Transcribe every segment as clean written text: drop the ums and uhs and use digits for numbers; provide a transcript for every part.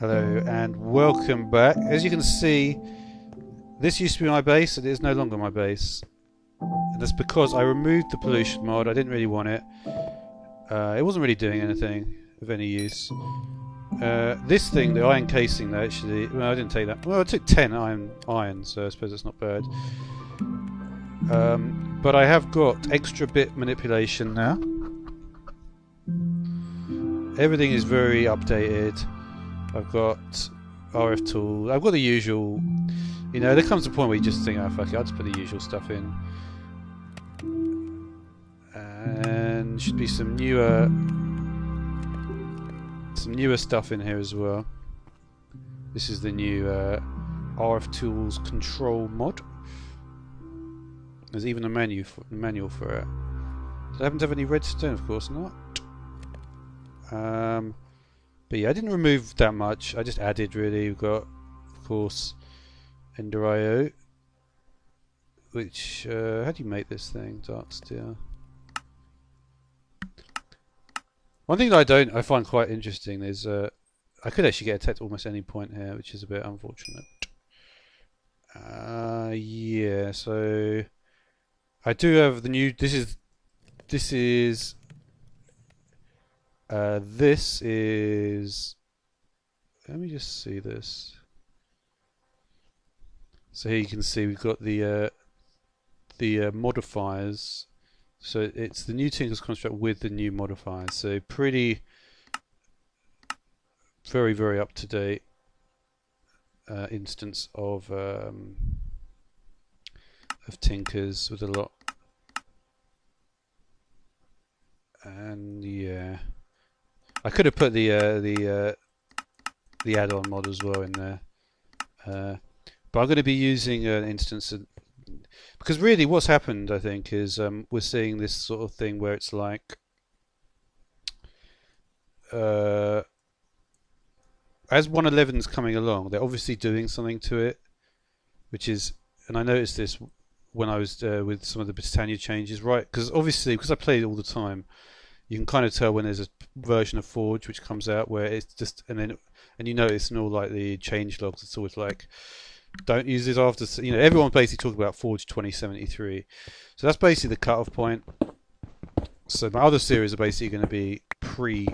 Hello and welcome back. As you can see, this used to be my base and it is no longer my base. And that's because I removed the pollution mod. I didn't really want it. It wasn't really doing anything of any use. This thing, the iron casing, though, actually... Well, I didn't take that. Well, I took 10 iron, so I suppose it's not bad. But I have got extra bit manipulation now. Everything is very updated. I've got RF tools. I've got the usual. You know, there comes a point where you just think, oh fuck it, I'll just put the usual stuff in. And should be some newer stuff in here as well. This is the new RF tools control mod. There's even a manual for it. Does it happen to have any redstone? Of course not. But yeah, I didn't remove that much. I just added really. We've got, of course, Ender IO, which how do you make this thing? Dark steel. One thing that I find quite interesting is I could actually get attacked almost any point here, which is a bit unfortunate. Yeah, so I do have the new. This is. Let me just see this. So here you can see we've got the modifiers. So it's the new Tinker's construct with the new modifiers. So pretty, very very up to date instance of Tinkers with a lot. And yeah. I could have put the add-on mod as well in there, but I'm going to be using an instance because really what's happened, I think, is we're seeing this sort of thing where it's like as 1.11 is coming along, they're obviously doing something to it, which is, and I noticed this when I was with some of the Britannia changes, right? Because obviously, because I play it all the time. You can kind of tell when there's a version of Forge which comes out where it's just, and you notice in all like the change logs, it's always like, don't use this after, you know, everyone's basically talking about Forge 2073. So that's basically the cutoff point. So my other series are basically going to be pre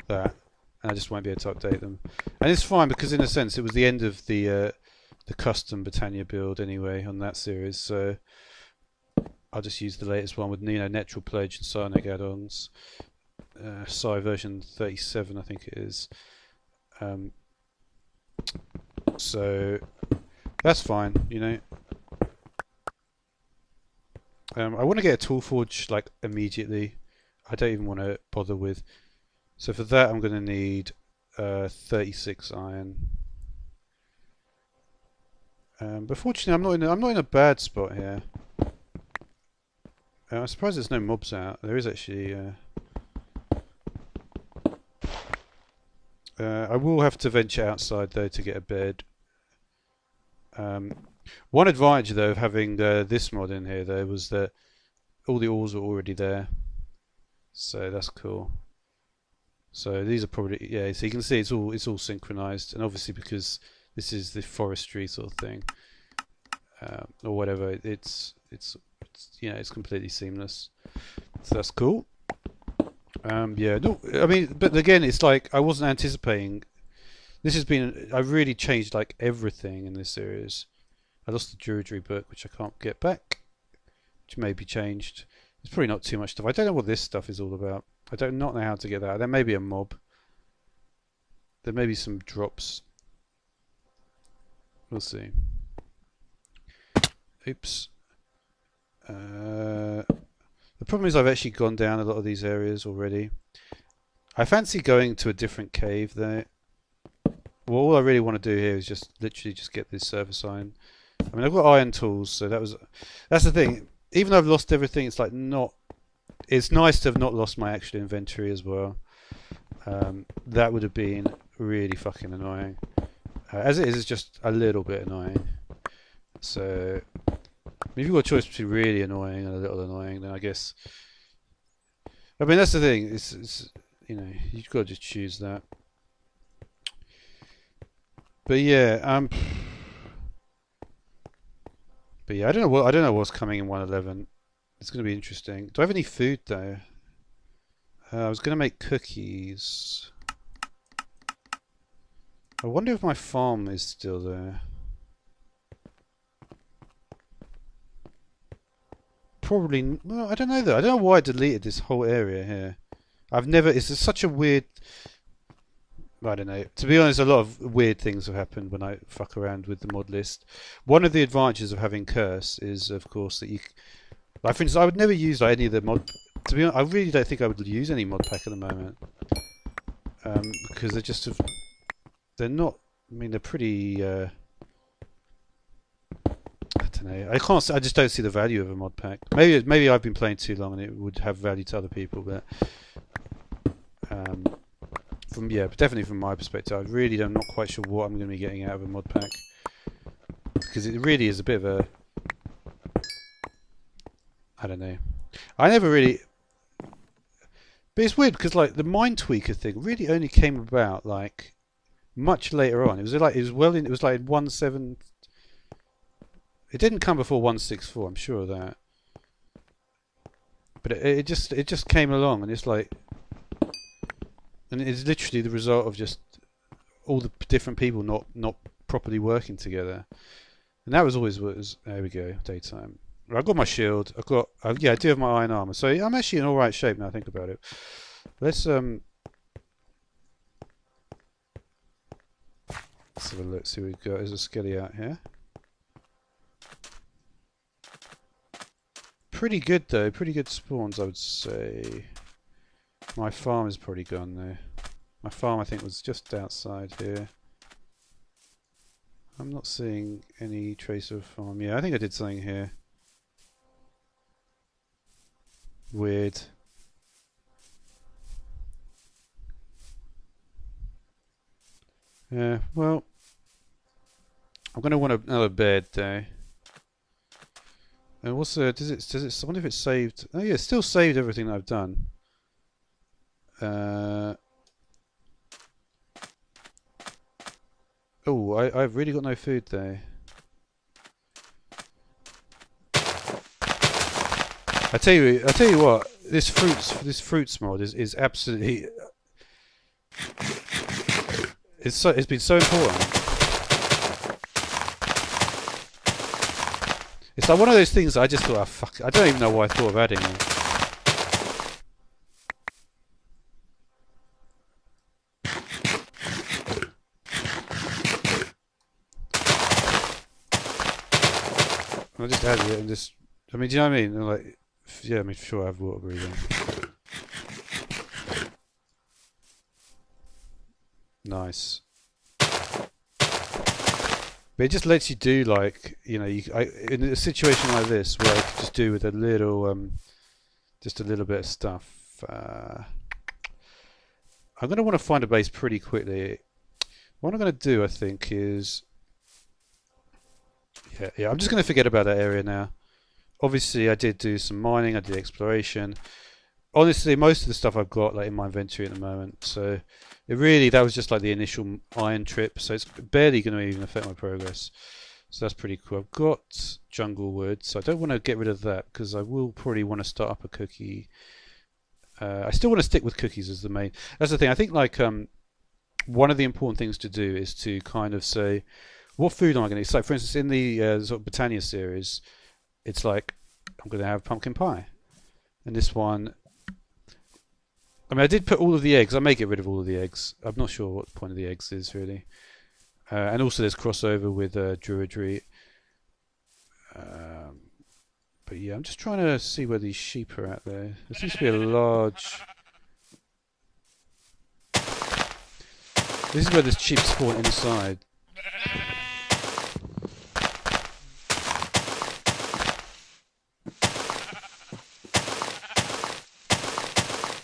that, and I just won't be able to update them. And it's fine because in a sense it was the end of the custom Britannia build anyway on that series. So I'll just use the latest one with Natural Pledge and Psionic add-ons. Psi version 37, I think it is. So that's fine, you know. I want to get a Tool Forge like immediately. I don't even want to bother with. So for that, I'm going to need 36 iron. But fortunately, I'm not in a bad spot here. I'm surprised there's no mobs out. There is actually. I will have to venture outside though to get a bed. One advantage though of having this mod in here though was that all the ores are already there, so that's cool. So these are probably, yeah. So you can see it's all synchronized, and obviously because this is the forestry sort of thing, or whatever, it's you know, it's completely seamless, so that's cool. Yeah, no, I mean, but again, it's like I wasn't anticipating. This has been, I've really changed like everything in this series. I lost the Druidry book, which I can't get back, which may be changed. It's probably not too much stuff. I don't know what this stuff is all about. I don't not know how to get that. There may be a mob. There may be some drops. We'll see. Oops. The problem is I've actually gone down a lot of these areas already. I fancy going to a different cave though. Well, all I really want to do here is just literally just get this surface iron. I mean, I've got iron tools, so that's the thing. Even though I've lost everything, it's like not. It's nice to have not lost my actual inventory as well. That would have been really fucking annoying. As it is, it's just a little bit annoying. So if you've got a choice between really annoying and a little annoying, then I guess. I mean, that's the thing. It's you know, you've got to just choose that. But yeah, I don't know what's coming in 111. It's going to be interesting. Do I have any food though? I was going to make cookies. I wonder if my farm is still there. Probably. Well, I don't know though. I don't know why I deleted this whole area here. I've never. It's such a weird. I don't know. To be honest, a lot of weird things have happened when I fuck around with the mod list. One of the advantages of having Curse is, of course, that you. Like, for instance, I would never use like any of the mod. To be honest, I really don't think I would use any mod pack at the moment, because they're just. They're not. I mean, they're pretty. I don't know. I can't. I just don't see the value of a mod pack. Maybe I've been playing too long and it would have value to other people, but. But definitely from my perspective, I really am not quite sure what I'm going to be getting out of a mod pack, because it really is a bit of a. I don't know. I never really. But it's weird because like the Mind Tweaker thing really only came about like much later on. It was like it was like 1.7. It didn't come before 1.6.4. I'm sure of that. But it just came along, and it's like. And it's literally the result of just all the different people not properly working together. And that was always what was. There we go, daytime. I've got my shield. I've got. Yeah, I do have my iron armor. So I'm actually in all right shape now. I think about it. Let's have a look. See what we've got. There's a skelly out here. Pretty good though. Pretty good spawns, I would say. My farm is probably gone though. My farm, I think, was just outside here. I'm not seeing any trace of a farm. Yeah, I think I did something here. Weird. Yeah, well, I'm gonna want another bed though. And what's does it? I wonder if it's saved. Oh yeah, it's still saved everything that I've done. Oh, I've really got no food there. I tell you what. This fruits mod is absolutely. It's been so important. It's like one of those things I just thought, oh, fuck. I don't even know why I thought of adding it. I just added it and just. I mean, do you know what I mean? Like, yeah, I mean, for sure I have water breathing. Nice. But it just lets you do like, you know, in a situation like this where I could just do with a little, just a little bit of stuff. I'm going to want to find a base pretty quickly. What I'm going to do, I think, is. Yeah, I'm just going to forget about that area now. Obviously, I did do some mining, I did exploration. Honestly, most of the stuff I've got like in my inventory at the moment, so that was just like the initial iron trip, so it's barely going to even affect my progress. So that's pretty cool. I've got jungle wood, so I don't want to get rid of that because I will probably want to start up a cookie. I still want to stick with cookies as the main. That's the thing. I think like one of the important things to do is to kind of say, what food am I going to eat? So, like, for instance, in the sort of Britannia series, it's like I'm going to have pumpkin pie, and this one. I mean, I did put all of the eggs. I may get rid of all of the eggs. I'm not sure what the point of the eggs is really. And also, there's crossover with Druidry. But yeah, I'm just trying to see where these sheep are at there. There seems to be a large. This is where the sheep spawn inside.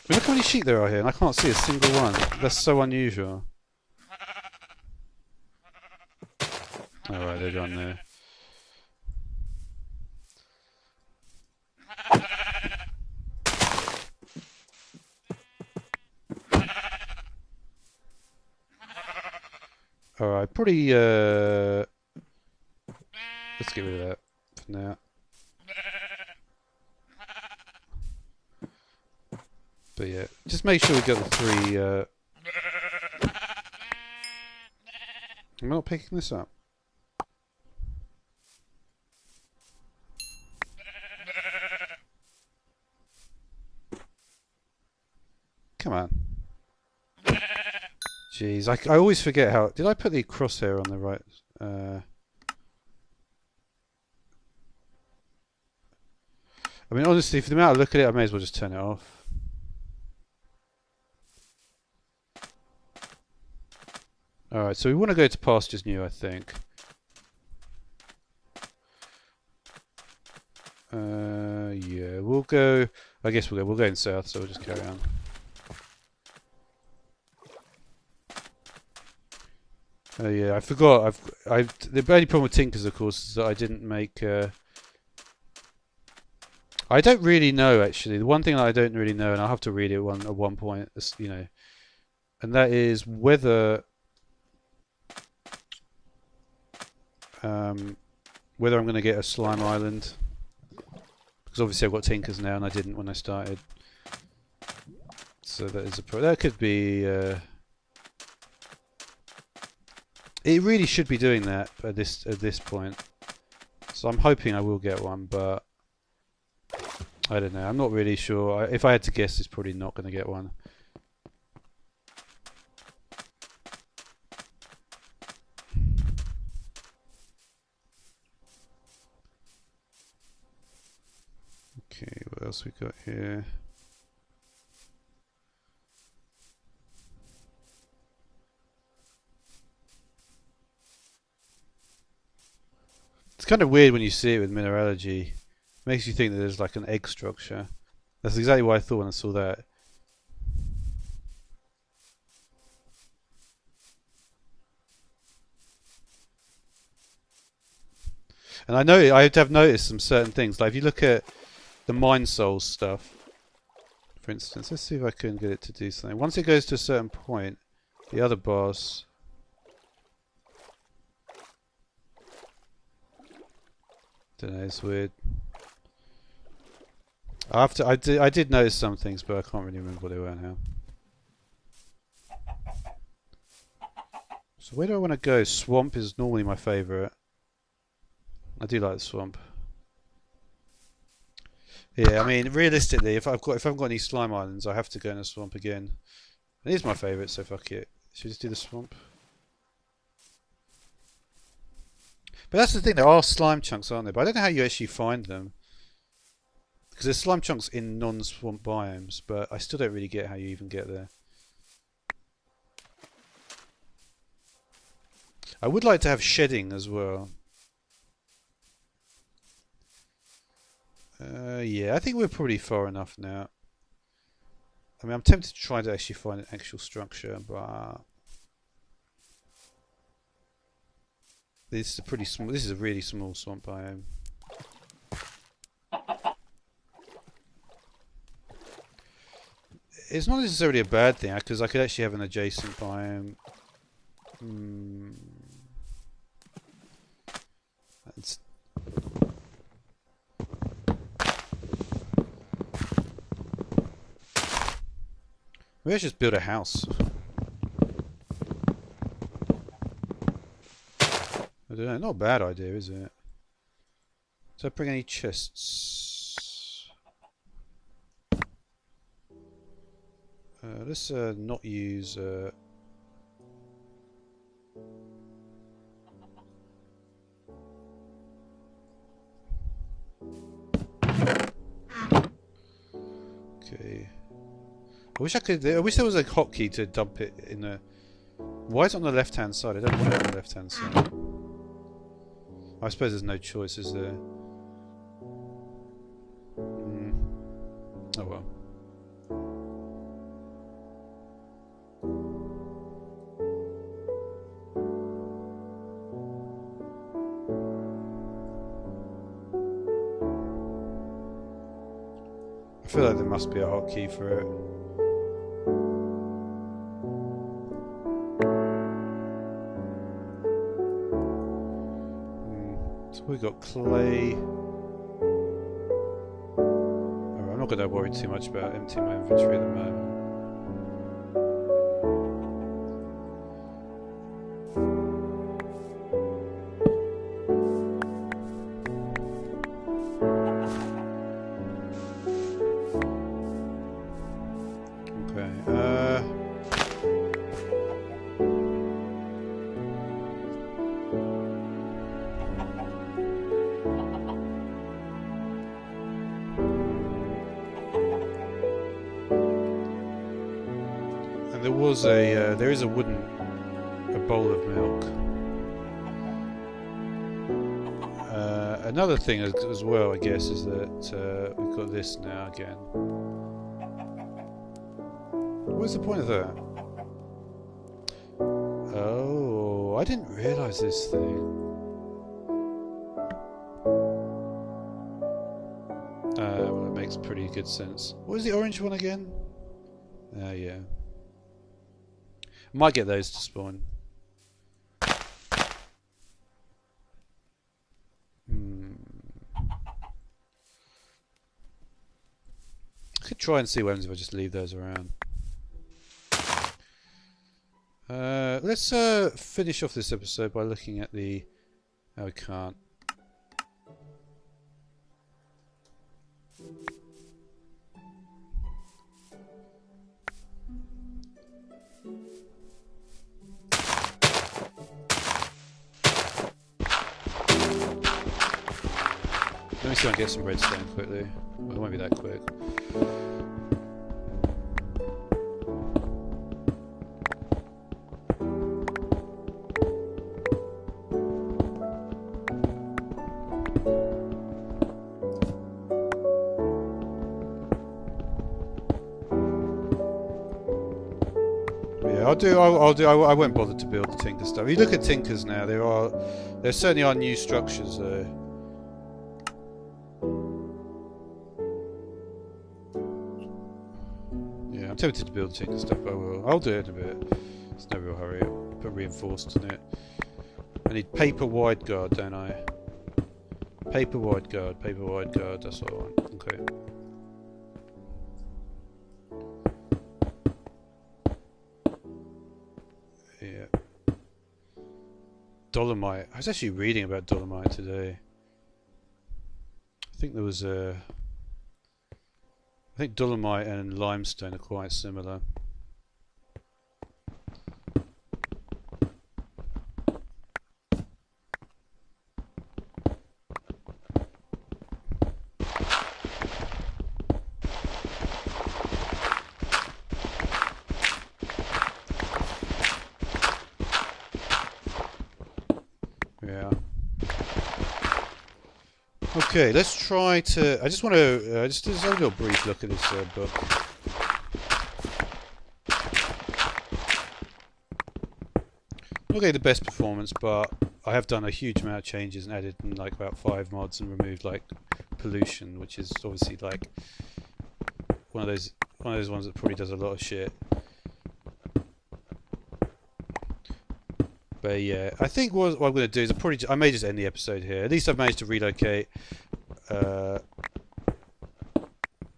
I mean, look how many sheep there are here, and I can't see a single one. That's so unusual. Alright, they're gone there. Alright, probably let's get rid of that for now. But yeah, just make sure we get the three. I'm not picking this up. Come on. Jeez, I always forget how. Did I put the crosshair on the right? I mean, honestly, for the amount I look at it, I may as well just turn it off. Alright, so we want to go to pastures new, I think. Yeah, we'll go. I guess we'll go in south, so we'll just carry on. Oh yeah, I forgot. The only problem with Tinkers, of course, is that I didn't make. I don't really know actually. The one thing that I don't really know, and I'll have to read it at one point, you know, and that is whether I'm going to get a slime island, because obviously I've got Tinkers now, and I didn't when I started. So that is that could be. It really should be doing that at this point. So I'm hoping I will get one, but I don't know. I'm not really sure. If I had to guess, it's probably not going to get one. Okay, what else we got here? It's kind of weird when you see it with mineralogy. It makes you think that there's like an egg structure. That's exactly what I thought when I saw that. And I know I have noticed some certain things. Like if you look at the Mind Souls stuff, for instance, let's see if I can get it to do something. Once it goes to a certain point, the other boss. Don't know, it's weird. I did notice some things, but I can't really remember what they were now. So where do I want to go? Swamp is normally my favourite. I do like the swamp. Yeah, I mean, realistically, if I haven't got any slime islands, I have to go in the swamp again. It is my favourite, so fuck it. Should we just do the swamp? But that's the thing, there are slime chunks, aren't there? But I don't know how you actually find them. Because there's slime chunks in non-swamp biomes, but I still don't really get how you even get there. I would like to have shedding as well. Yeah, I think we're probably far enough now. I mean, I'm tempted to try to actually find an actual structure, but this is a pretty small. This is a really small swamp biome. It's not necessarily a bad thing because I could actually have an adjacent biome. It's maybe I should just build a house. I don't know. Not a bad idea, is it? Does that bring any chests? Let's not use. Okay. I wish I could. I wish there was a hotkey to dump it in a. Why is it on the left-hand side? I don't want it on the left-hand side. I suppose there's no choice, is there? Oh well. I feel like there must be a hotkey for it. So we've got clay. Alright, I'm not going to worry too much about emptying my inventory at the moment. There is a bowl of milk. Another thing as well, I guess, is that we've got this now again. What's the point of that? Oh, I didn't realise this thing. Well, it makes pretty good sense. What was the orange one again? Yeah. Might get those to spawn. I could try and see what happens if I just leave those around. Let's finish off this episode by looking at the... Oh, we can't. Let me see if I can get some redstone quickly. Well, it won't be that quick. Yeah, I'll do. I won't bother to build the Tinker stuff. You look at Tinkers now. There certainly are new structures there. I'm tempted to build Tinker stuff, I will. I'll do it in a bit. There's no real hurry. I'll put reinforced on it. I need paper wide guard, don't I? Paper wide guard, that's what I want. Okay. Yeah. Dolomite. I was actually reading about Dolomite today. I think there was a... I think Dolomite and limestone are quite similar. Yeah. Okay, let's try to... I just want to... just have a little brief look at this book. Not getting the best performance, but I have done a huge amount of changes and added like about 5 mods and removed like pollution, which is obviously like one of those ones that probably does a lot of shit. But yeah, I think what I'm going to do is I may just end the episode here. At least I've managed to relocate.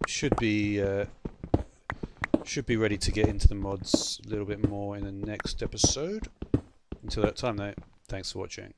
Should be ready to get into the mods a little bit more in the next episode. Until that time though, thanks for watching.